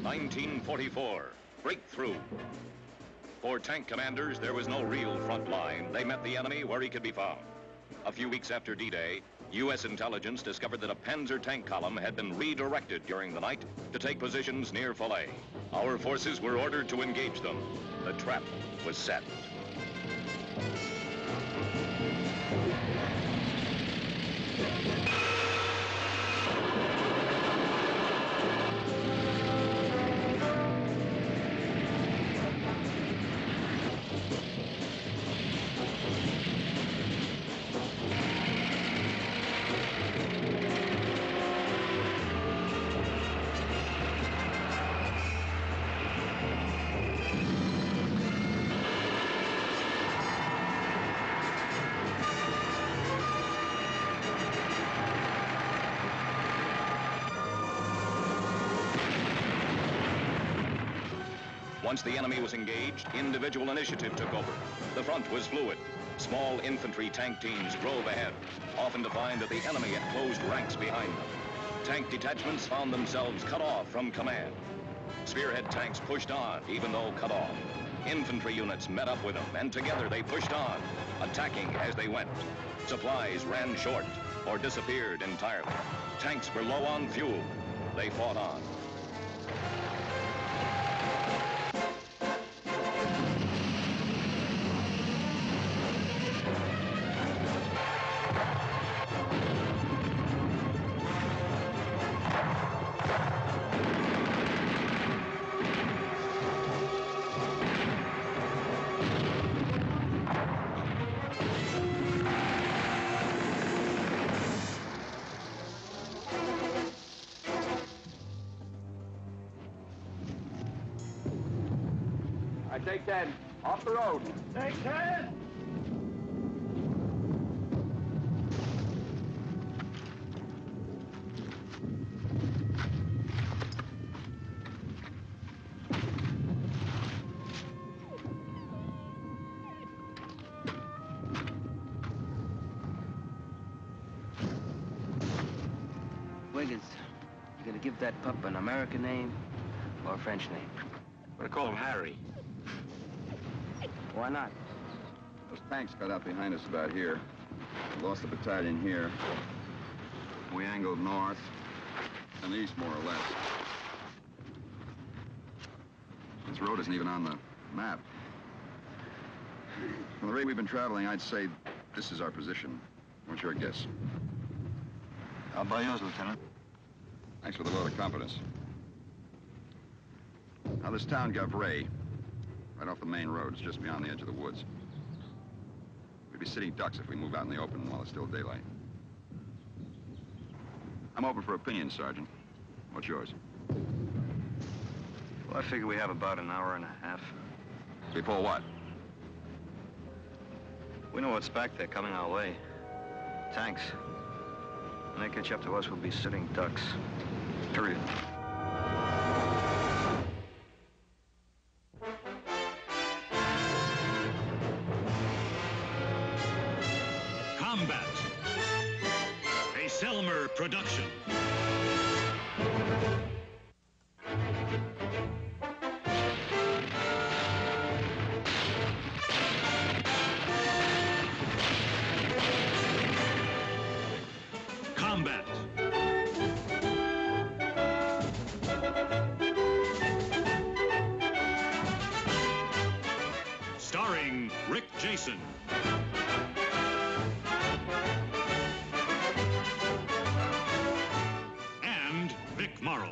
1944, breakthrough. For tank commanders, there was no real front line. They met the enemy where he could be found. A few weeks after D-Day, U.S. intelligence discovered that a Panzer tank column had been redirected during the night to take positions near Falaise. Our forces were ordered to engage them. The trap was set. Once the enemy was engaged, individual initiative took over. The front was fluid. Small infantry tank teams drove ahead, often to find that the enemy had closed ranks behind them. Tank detachments found themselves cut off from command. Spearhead tanks pushed on, even though cut off. Infantry units met up with them, and together they pushed on, attacking as they went. Supplies ran short or disappeared entirely. Tanks were low on fuel. They fought on. Take 10. Off the road. Take 10. Wiggins, you gonna give that pup an American name or a French name? We'll call him Harry. Why not? Those tanks got out behind us about here. We lost the battalion here. We angled north and east, more or less. This road isn't even on the map. From the rate we've been traveling, I'd say this is our position. What's your guess? How about yours, Lieutenant? Thanks for the vote of confidence. Now, this town, Gavray, right off the main road. It's just beyond the edge of the woods. We'd be sitting ducks if we move out in the open while it's still daylight. I'm open for opinions, Sergeant. What's yours? Well, I figure we have about an hour and a half. We pull what? We know what's back there coming our way. Tanks. When they catch up to us, we'll be sitting ducks. Period. Combat, a Selmer production. Combat. Starring Rick Jason. Morrow.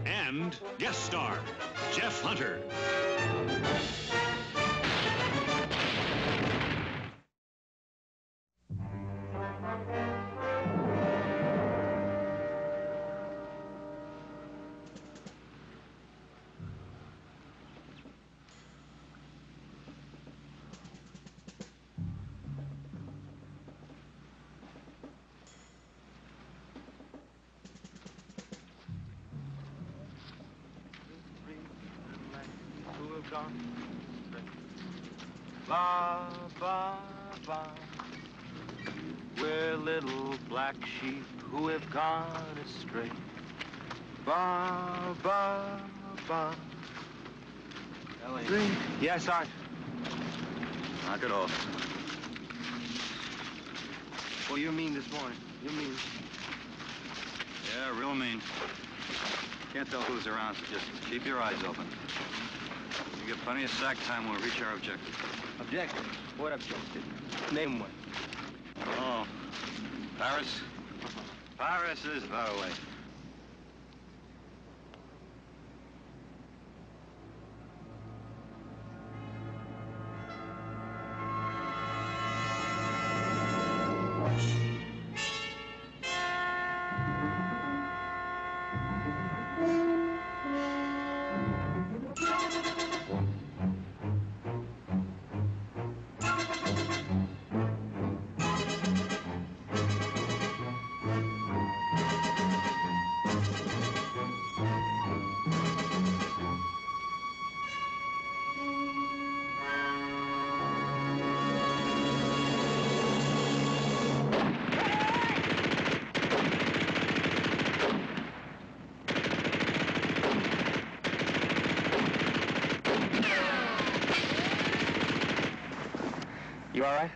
And guest star, Jeff Hunter. La, ba, ba. We're little black sheep who have gone astray. Ba, ba, ba. Ellie. Yes, Sergeant. Knock it off. Well, you're mean this morning. You're mean. Yeah, real mean. Can't tell who's around, so just keep your eyes open. You get plenty of sack time when we reach our objective. Objective? What objective? Name one. Oh, Paris? Paris is far away. You all right?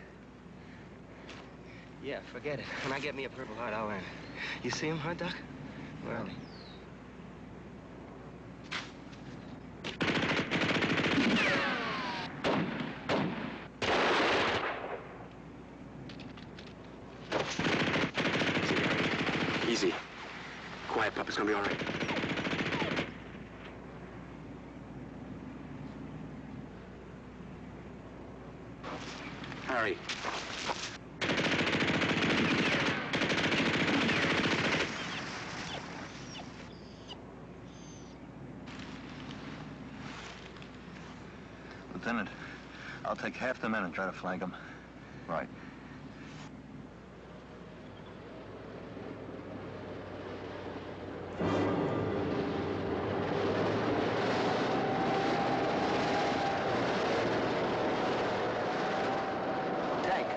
Yeah, forget it. When I get me a Purple Heart, I'll land. You see him, huh, Doc? Where are they? Easy. Quiet, pup. It's gonna be all right. Harry. Lieutenant, I'll take half the men and try to flank them. Right. Tank.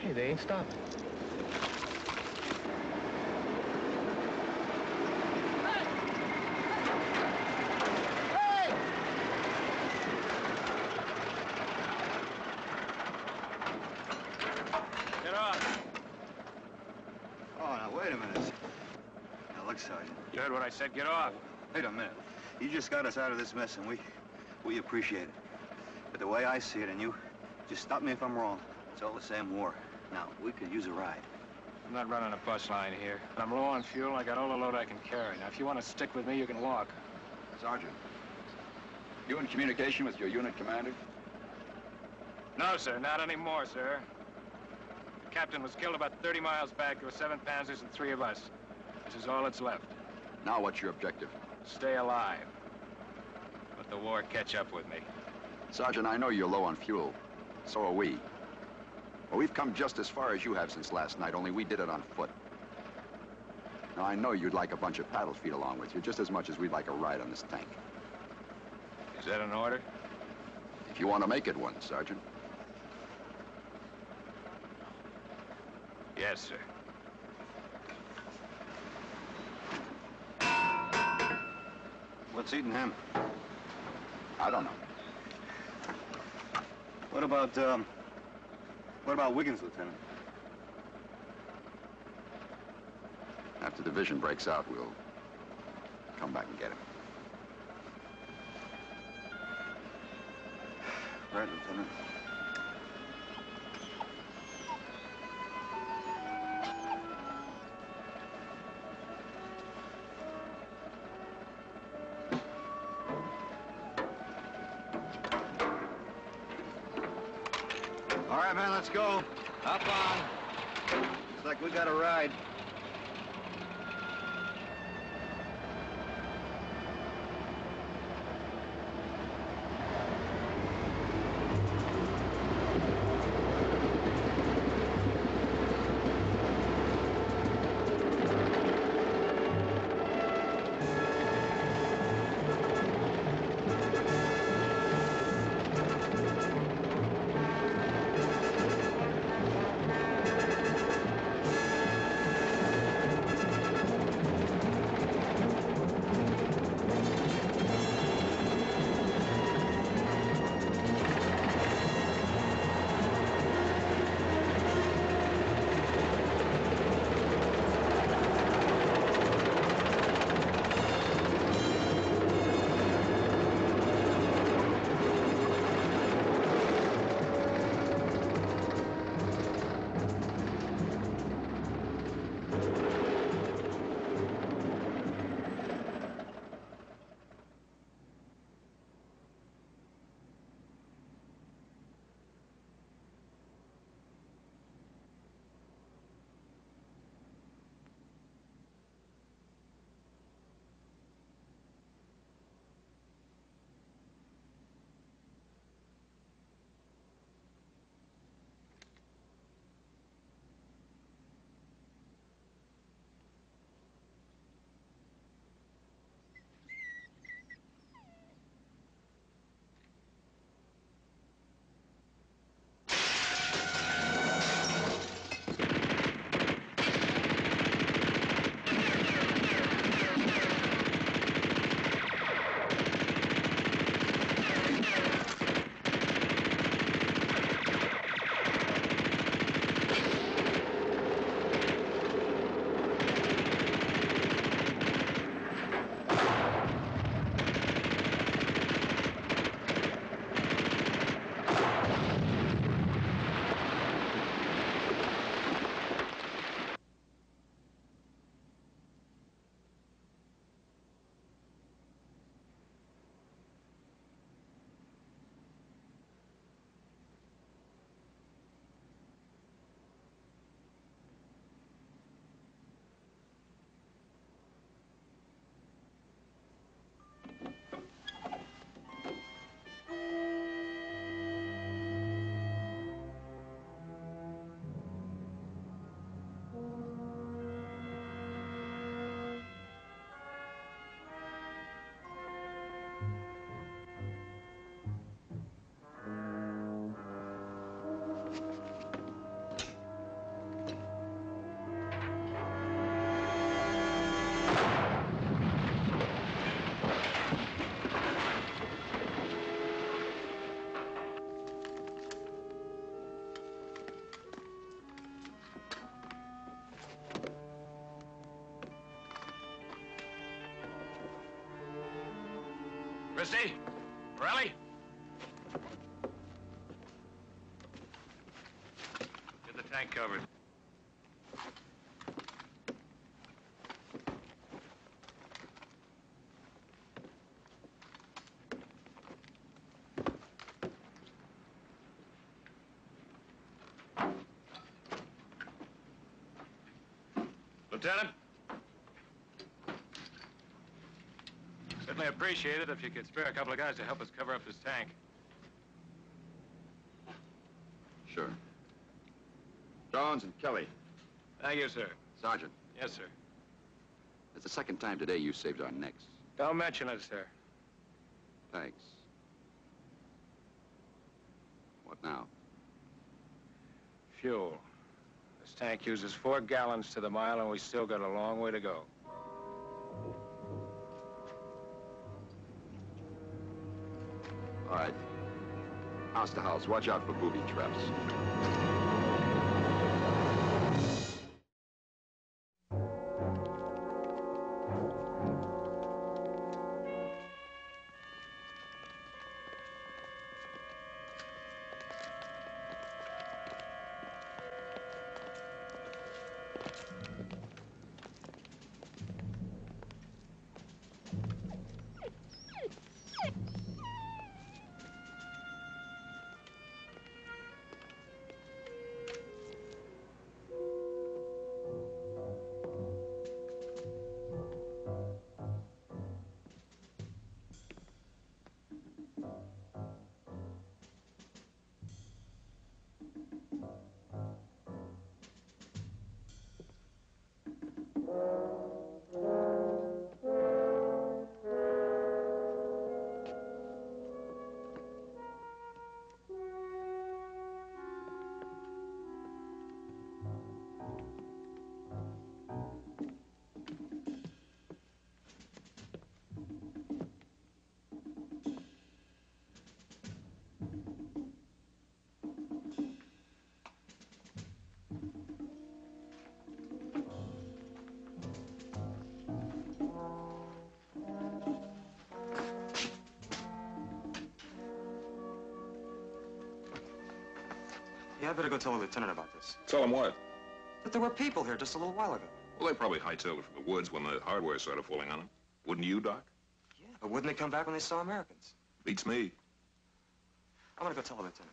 Hey, they ain't stopping. Get off. Oh, now, wait a minute. Now, look, Sergeant. You heard what I said. Get off. Wait a minute. You just got us out of this mess, and we appreciate it. But the way I see it, and you, just stop me if I'm wrong. It's all the same war. Now, we could use a ride. I'm not running a bus line here. I'm low on fuel. I got all the load I can carry. Now, if you want to stick with me, you can walk. Sergeant, you in communication with your unit commander? No, sir. Not anymore, sir. The captain was killed about 30 miles back. There were 7 Panzers and 3 of us. This is all that's left. Now what's your objective? Stay alive. Let the war catch up with me. Sergeant, I know you're low on fuel. So are we. Well, we've come just as far as you have since last night, only we did it on foot. Now, I know you'd like a bunch of paddle feet along with you, just as much as we'd like a ride on this tank. Is that an order? If you want to make it one, Sergeant. Yes, sir. What's eating him? I don't know. What about Wiggins, Lieutenant? After the division breaks out, we'll come back and get him. Right, Lieutenant. All right, man, let's go. Up on. Looks like we got a ride. Christie? Morelli? Get the tank covered. Lieutenant? Certainly appreciate it if you could spare a couple of guys to help us cover up this tank. Sure. Jones and Kelly. Thank you, sir. Sergeant, Yes, sir. it's the second time today you saved our necks. Don't mention it, sir. Thanks. What now? Fuel. This tank uses 4 gallons to the mile, and we still got a long way to go. All right. House to house. Watch out for booby traps. Yeah, I better go tell the lieutenant about this. Tell him what? That there were people here just a little while ago. Well, they probably hightailed it from the woods when the hardware started falling on them. Wouldn't you, Doc? Yeah, but wouldn't they come back when they saw Americans? Beats me. I'm gonna go tell the lieutenant.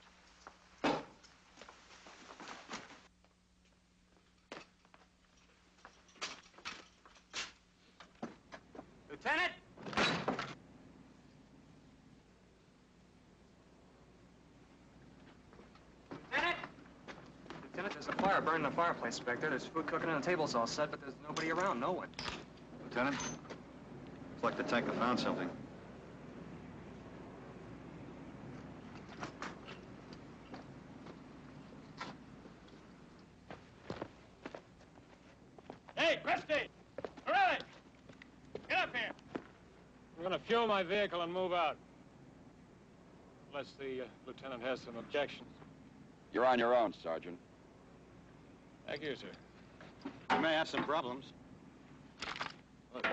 Lieutenant! Lieutenant! Lieutenant, there's a fire burning in the fireplace back there. There's food cooking and the table's all set, but there's nobody around, no one. Lieutenant, it's like the tanker found something. Hey, Christie! Morelli! Get up here! I'm gonna fuel my vehicle and move out. Unless the lieutenant has some objections. You're on your own, Sergeant. Thank you, sir. We may have some problems. Look.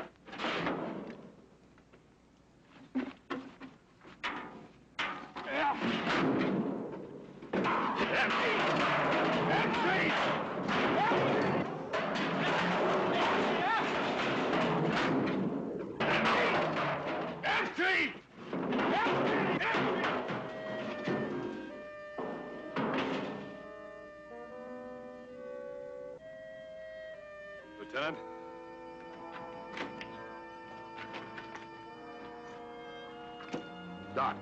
Lieutenant? Doc.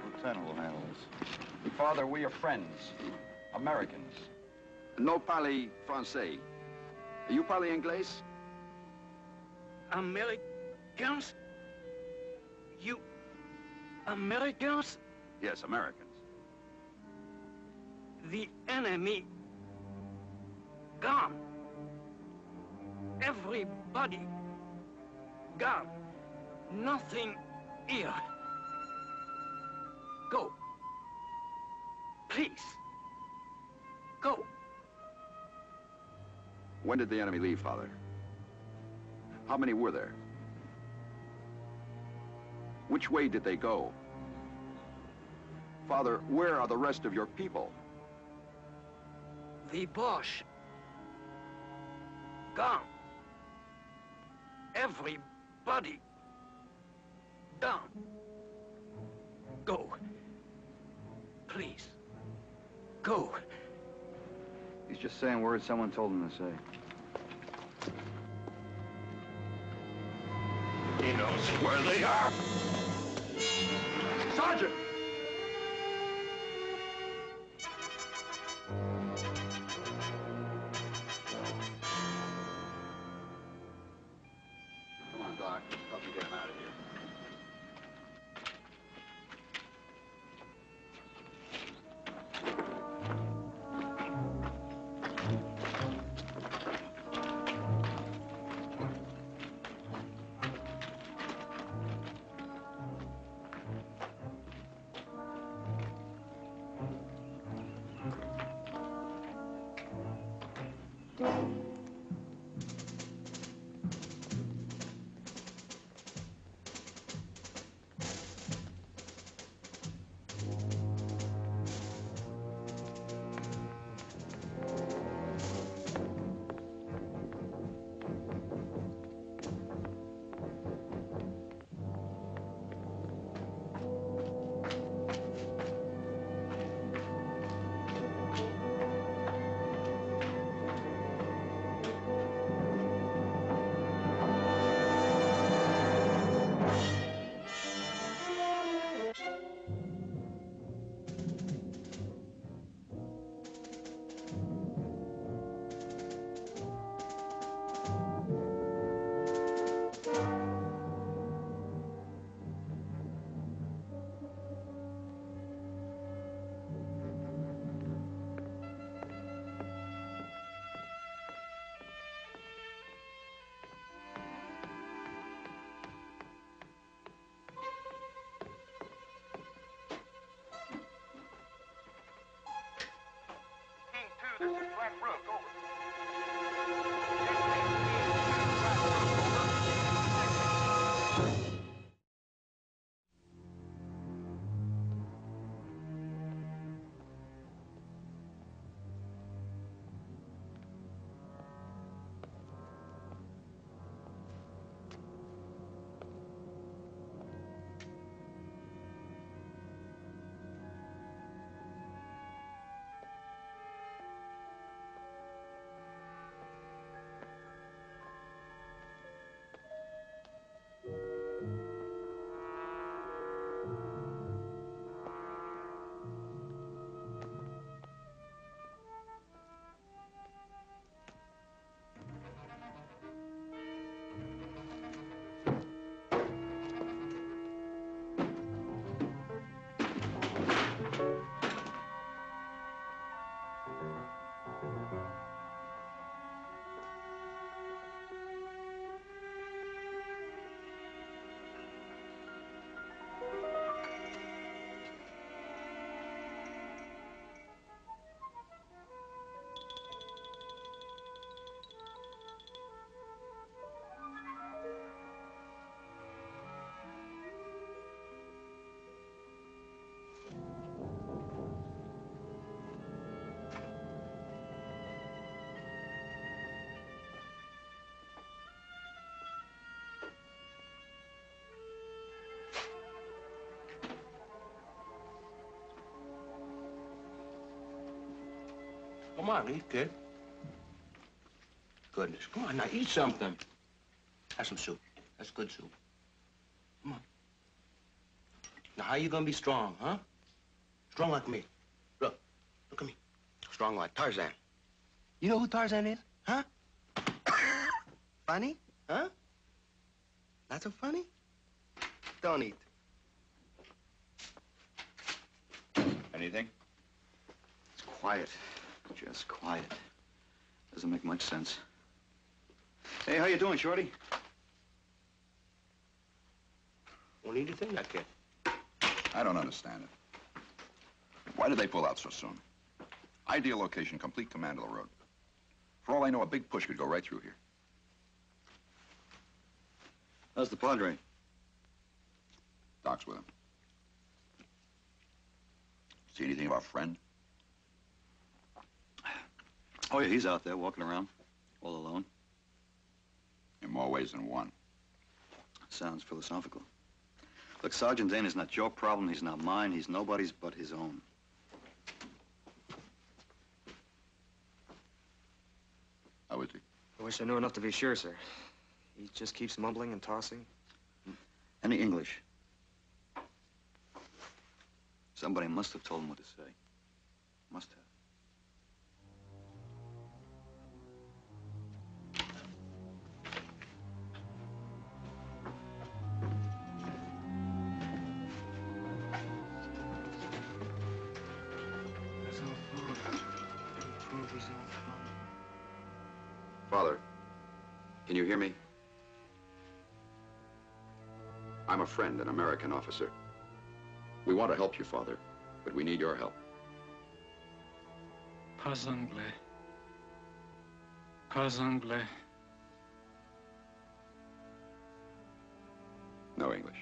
Lieutenant will handle this. Father, we are friends. Americans. No parle français. You parle anglais? Americans? You Americans? Yes, Americans. The enemy gone. Everybody gone. Nothing here. Go. Please. Go. When did the enemy leave, Father? How many were there? Which way did they go? Father, where are the rest of your people? The Bosch gone. Everybody down. Go. Please. Go. He's just saying words someone told him to say. He knows where they are. Sergeant! Come on, Doc. Help me get him out of here. This is flat roof, over. Come on, eat, kid. Goodness, come on now, eat something. Have some soup. That's good soup. Come on. Now, how you gonna be strong, huh? Strong like me. Look at me. Strong like Tarzan. You know who Tarzan is, huh? Funny, huh? Not so funny? Don't eat. Anything? It's quiet. Just quiet. Doesn't make much sense. Hey, how you doing, Shorty? Won't eat a thing, that kid. I don't understand it. Why did they pull out so soon? Ideal location, complete command of the road. For all I know, a big push could go right through here. How's the Padre? Doc's with him. See anything of our friend? Oh, yeah, he's out there walking around, all alone. In more ways than one. Sounds philosophical. Look, Sergeant Dane is not your problem, he's not mine, he's nobody's but his own. How is he? I wish I knew enough to be sure, sir. He just keeps mumbling and tossing. Any English? Somebody must have told him what to say. Must have. Father, can you hear me? I'm a friend, an American officer. We want to help you, Father, but we need your help. Pas anglais. Pas anglais. No English.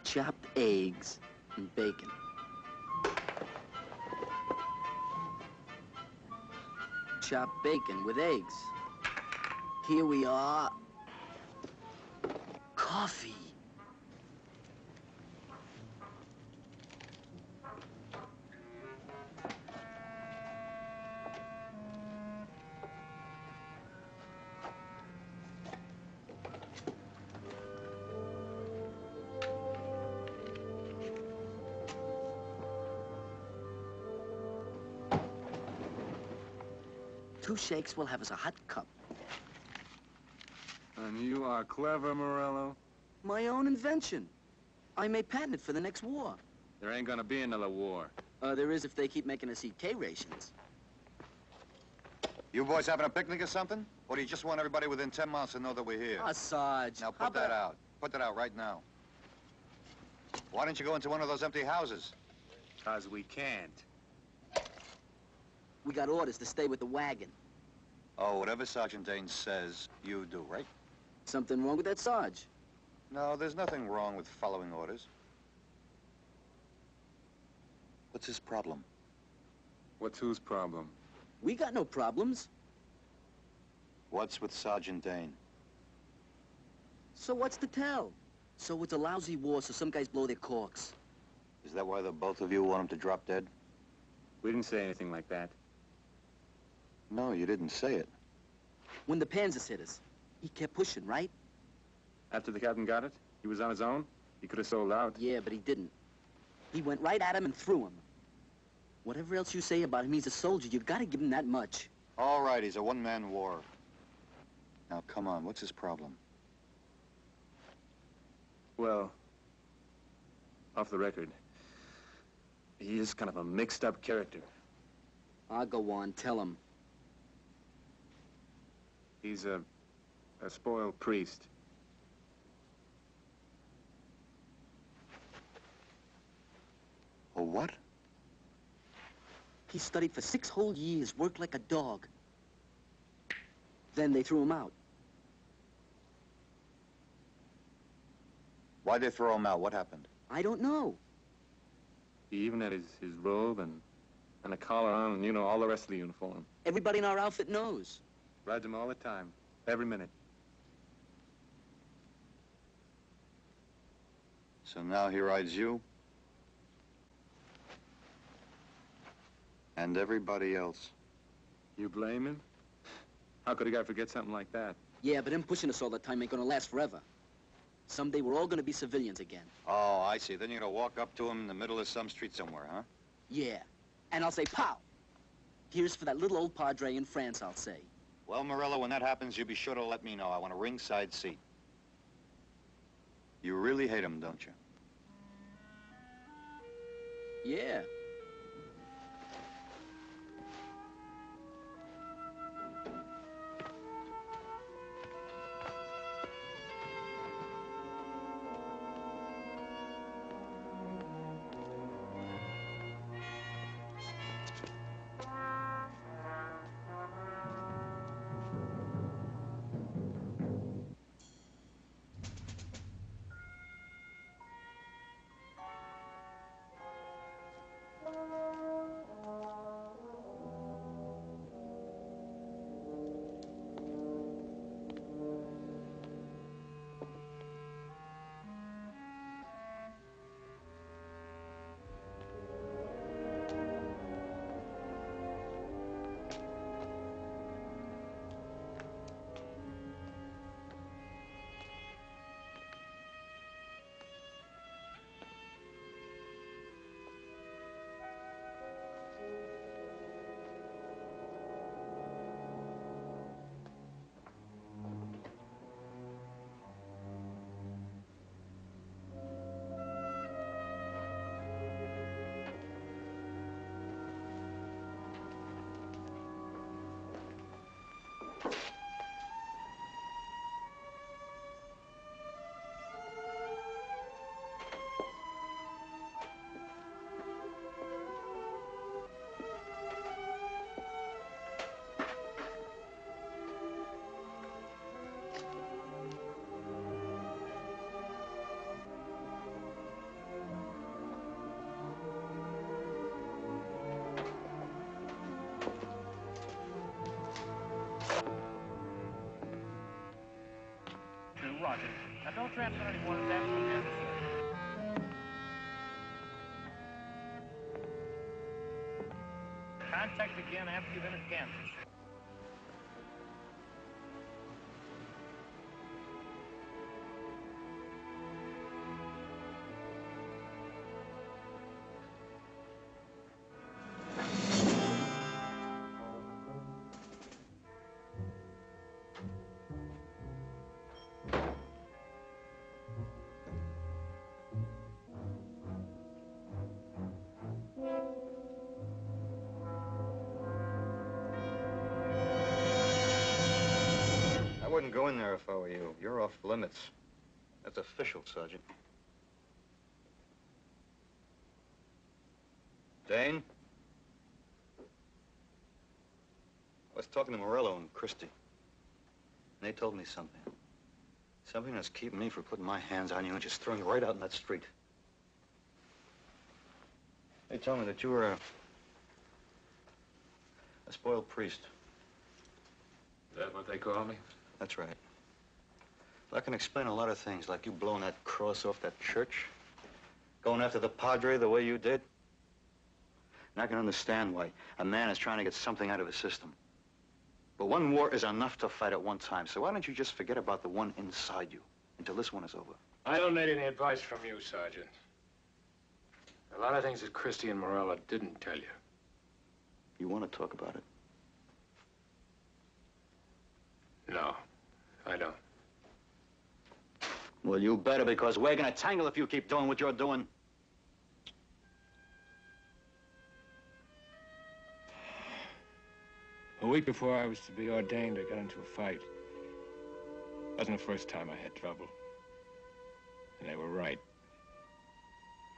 Chopped eggs and bacon. Chopped bacon with eggs. Here we are. Coffee. Two shakes will have us a hot cup. And you are clever, Morello. My own invention. I may patent it for the next war. There ain't gonna be another war. There is if they keep making us eat K-rations. You boys having a picnic or something? Or do you just want everybody within 10 miles to know that we're here? Sarge. Now put that out. Put that out right now. Why don't you go into one of those empty houses? 'Cause we can't. We got orders to stay with the wagon. Oh, whatever Sergeant Dane says, you do, right? Something wrong with that, Sarge? No, there's nothing wrong with following orders. What's his problem? What's whose problem? We got no problems. What's with Sergeant Dane? So what's to tell? So it's a lousy war, so some guys blow their corks. Is that why the both of you want him to drop dead? We didn't say anything like that. No, you didn't say it. When the Panzers hit us, he kept pushing, right? After the captain got it, he was on his own. He could have sold out. Yeah, but he didn't. He went right at him and threw him. Whatever else you say about him, he's a soldier. You gotta give him that much. All right, he's a one-man war. Now, come on, what's his problem? Well, off the record, he is kind of a mixed-up character. I'll go on, tell him. He's a spoiled priest. A what? He studied for 6 whole years, worked like a dog. Then they threw him out. Why'd they throw him out? What happened? I don't know. He even had his robe and a collar on and, you know, all the rest of the uniform. Everybody in our outfit knows. Rides him all the time, every minute. So now he rides you? And everybody else. You blame him? How could a guy forget something like that? Yeah, but him pushing us all the time ain't gonna last forever. Someday we're all gonna be civilians again. Oh, I see. Then you're gonna walk up to him in the middle of some street somewhere, huh? Yeah. And I'll say, pow! Here's for that little old padre in France, I'll say. Well, Morello, when that happens, you be sure to let me know. I want a ringside seat. You really hate him, don't you? Yeah. Roger. Now don't transfer any more than that from here. Contact again after you've entered Kansas. wouldn't go in there if I were you. You're off limits. That's official, Sergeant. Dane? I was talking to Morello and Christie. And they told me something. Something that's keeping me from putting my hands on you and just throwing you right out in that street. They told me that you were a spoiled priest. Is that what they call me? That's right. Well, I can explain a lot of things, like you blowing that cross off that church, going after the Padre the way you did. And I can understand why a man is trying to get something out of his system. But one war is enough to fight at one time, so why don't you just forget about the one inside you until this one is over? I don't need any advice from you, Sergeant. A lot of things that Christie and Morello didn't tell you. You want to talk about it? No, I don't. Well, you better, because we're gonna tangle if you keep doing what you're doing. A week before I was to be ordained, I got into a fight. It wasn't the first time I had trouble. And they were right.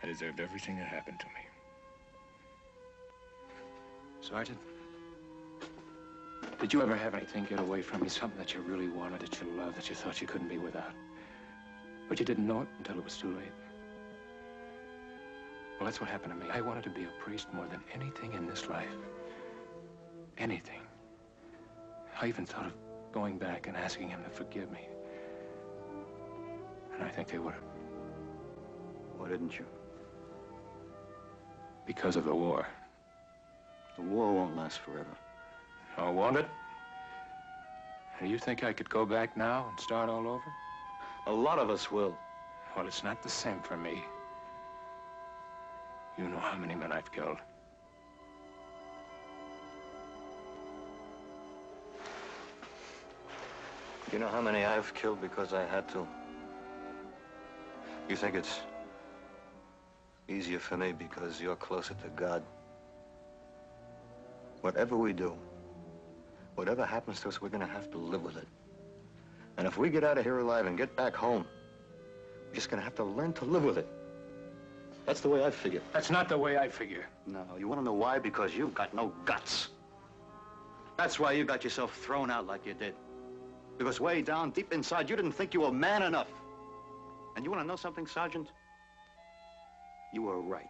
I deserved everything that happened to me. Sergeant, did you ever have anything get away from you? Something that you really wanted, that you loved, that you thought you couldn't be without? But you didn't know it until it was too late. Well, that's what happened to me. I wanted to be a priest more than anything in this life. Anything. I even thought of going back and asking him to forgive me. And I think they would have. Why didn't you? Because of the war. The war won't last forever. Oh, won't it? Do you think I could go back now and start all over? A lot of us will. Well, it's not the same for me. You know how many men I've killed. You know how many I've killed because I had to? You think it's easier for me because you're closer to God? Whatever we do, whatever happens to us, we're gonna have to live with it. And if we get out of here alive and get back home, we're just gonna have to learn to live with it. That's the way I figure. That's not the way I figure. No, you wanna know why? Because you've got no guts. That's why you got yourself thrown out like you did. Because way down, deep inside, you didn't think you were man enough. And you wanna know something, Sergeant? You were right.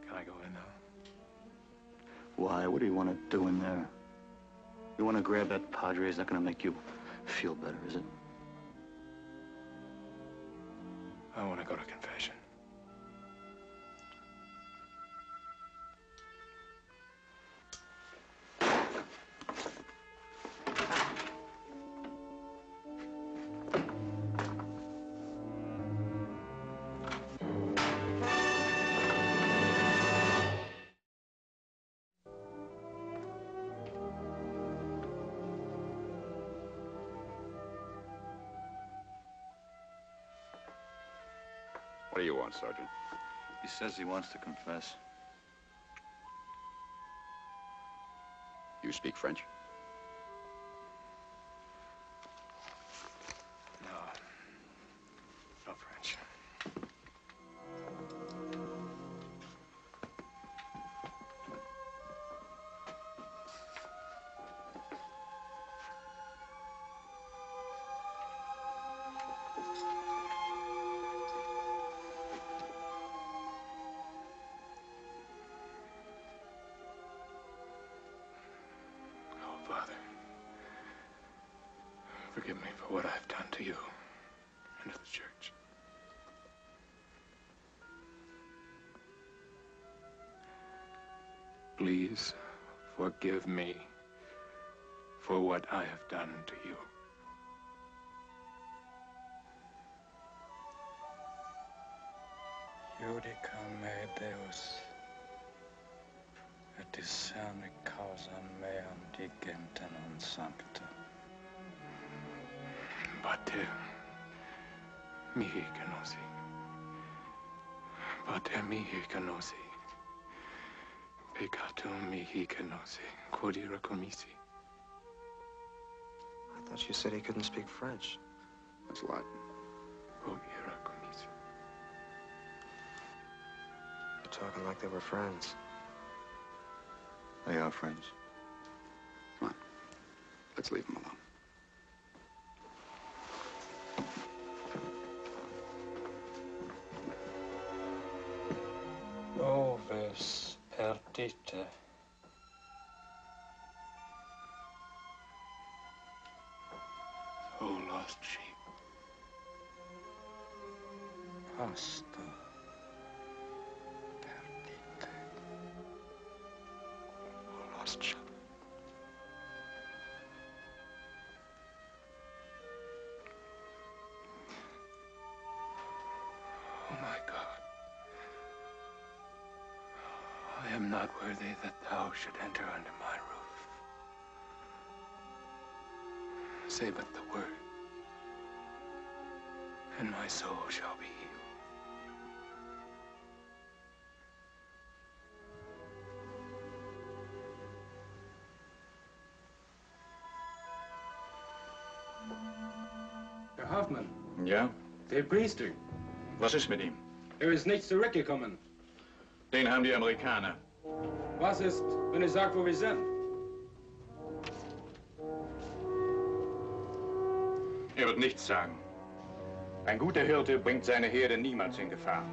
Can I go in now? Why? What do you want to do in there? You want to grab that Padre? It's not going to make you feel better, is it? I want to go to confession. What do you want, Sergeant? He says he wants to confess. You speak French? No. No French. Father, forgive me for what I've done to you and to the church. Please forgive me for what I have done to you. Iudica me Deus, et discerne causam meam digente non sancta. Pater mihi canosi. Pater mihi canosi. Peccato mihi che nosi, quodira commisi. I thought you said he couldn't speak French. That's Latin. Quodira commisi. They're talking like they were friends. They are friends. Come on. Let's leave him alone. Oves perdite. Oh, lost sheep. Pasta. Perdite. Oh, lost sheep. Oh, my God. I am not worthy that thou should enter under my roof. Say but the word, and my soul shall be healed. Herr Hoffmann. Ja? Der Priester. Was ist mit ihm? Ist nicht zurückgekommen. Den haben die Amerikaner. Was ist, wenn er sagt, wo wir sind? Er wird nichts sagen. Ein guter Hirte bringt seine Herde niemals in Gefahr.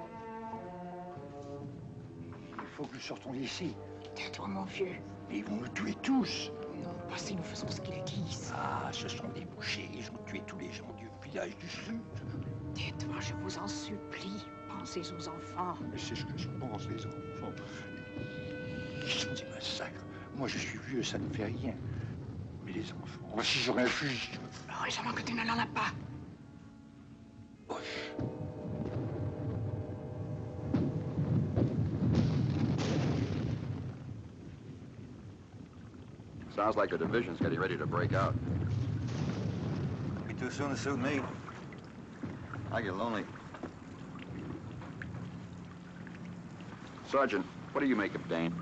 Il faut que nous sortons d'ici. Tais-toi, mon vieux. Mais ils vont nous tuer tous. Non, pas si nous faisons ce qu'ils disent. Ah, ce sont des bouchers. Ils ont tué tous les gens du village du Sud. Tais-toi, je vous en supplie. Pensez aux enfants. Mais c'est ce que je pense, les enfants. Ils sont des massacres. Moi, je suis vieux, ça ne fait rien. Mais les enfants, si j'aurais un fusil... Heureusement que tu ne l'en as pas. Sounds like the division's getting ready to break out. Be too soon to suit me. I get lonely. Sergeant, what do you make of Dane?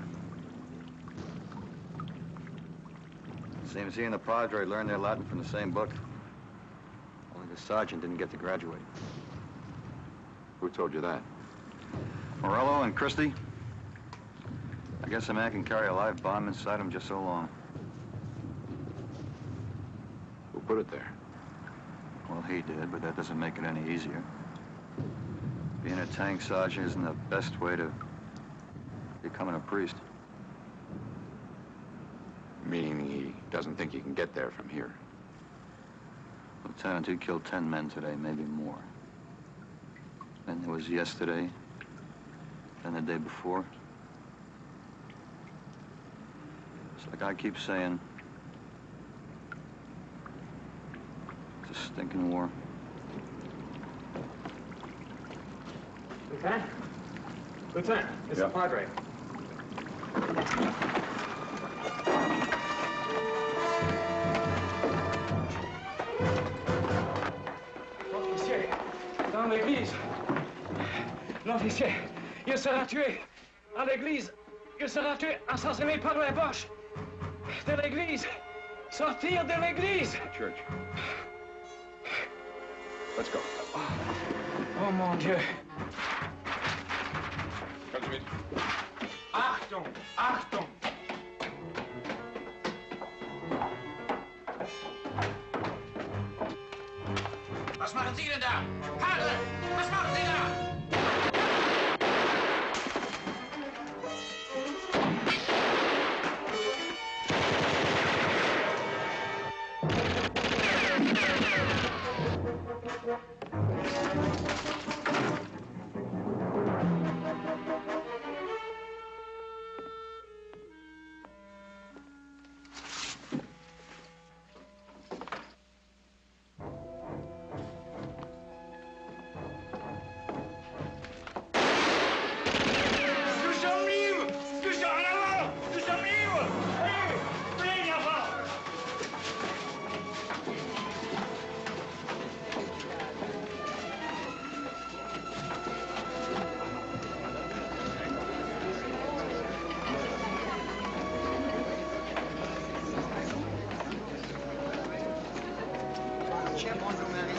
Seems he and the Padre learned their Latin from the same book. Only the sergeant didn't get to graduate. Who told you that? Morello and Christie. I guess a man can carry a live bomb inside him just so long. Who put it there? Well, he did, but that doesn't make it any easier. Being a tank sergeant isn't the best way to becoming a priest. Meaning he doesn't think he can get there from here. Lieutenant, he killed 10 men today, maybe more. And there was yesterday, and the day before. It's like I keep saying, it's a stinking war. Lieutenant? Lieutenant, it's the Padre. L'officier, dans l'église. L'officier, il sera tué. À l'église, il sera tué, assassiné par les Boches. De l'église. Sortir de l'église. Church. Let's go. Oh, mon Dieu. Come to me. Achtung! Achtung! Was machen Sie denn da? Padre, was machen Sie da? Bonjour, Marie.